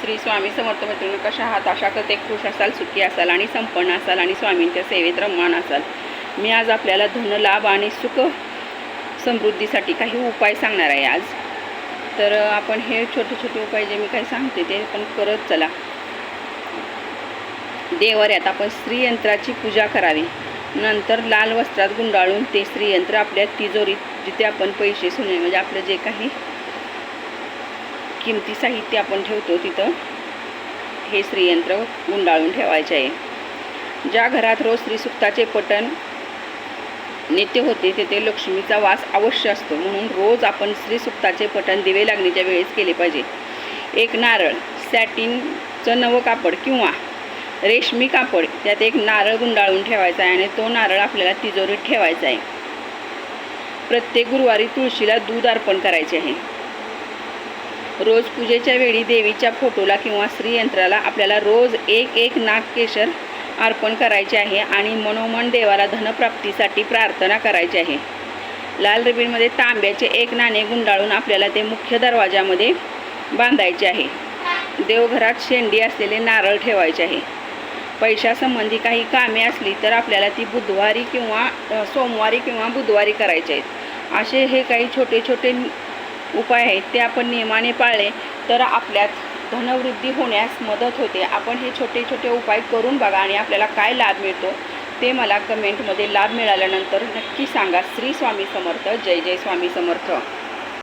श्री स्वामी समर्थ मैत्रिणी, कशा आहात? आशा करते खुश असाल, सुखी असाल आणि संपन्न असाल आणि स्वामींच्या सेवेत रममान असाल. मी आज आपल्याला धनलाभ आणि सुख समृद्धीसाठी काही उपाय सांगणार आहे आज. तर आपण हे छोटे छोटे उपाय जे मी काही सांगते ते पण करत चला. देवाऱ्यात आपण श्रीयंत्राची पूजा करावी. नंतर लाल वस्त्रात गुंडाळून ते श्रीयंत्र आपल्या तिजोरीत, जिथे आपण पैसे सोने म्हणजे आपलं जे काही किमती साहित्य आपण ठेवतो तिथं हे श्रीयंत्र गुंडाळून ठेवायचे आहे. ज्या घरात रोज श्रीसुक्ताचे पठण नित्य होते तेथे लक्ष्मीचा वास अवश्य असतो. म्हणून रोज आपण श्रीसुक्ताचे पठण दिवे लागण्याच्या वेळेस केले पाहिजे. एक नारळ, सॅटिनचं नवं कापड किंवा रेशमी कापड, त्यात एक नारळ गुंडाळून ठेवायचा आहे आणि तो नारळ आपल्याला तिजोरीत ठेवायचा आहे. प्रत्येक गुरुवारी तुळशीला दूध अर्पण करायचे आहे. रोज पूजेच्या वेळी देवीच्या फोटोला किंवा श्रीयंत्राला आपल्याला रोज एक नागकेशर अर्पण करायचे आहे आणि मनोमन देवाला धनप्राप्तीसाठी प्रार्थना करायची आहे. लाल रिबीनमध्ये तांब्याचे एक नाणे गुंडाळून आपल्याला ते मुख्य दरवाजामध्ये बांधायचे आहे. देवघरात शेंडी असलेले नारळ ठेवायचे आहे. पैशासंबंधी काही कामे असली तर आपल्याला ती बुधवारी किंवा सोमवारी किंवा बुधवारी करायचे आहेत. असे हे काही छोटे छोटे उपाय आहेत, ते आपण नियमाने पाळले तर आपल्यात धनवृद्धी होण्यास मदत होते. आपण हे छोटे छोटे उपाय करून बघा आणि आपल्याला काय लाभ मिळतो ते मला कमेंटमध्ये लाभ मिळाल्यानंतर नक्की सांगा. श्री स्वामी समर्थ. जय जय स्वामी समर्थ.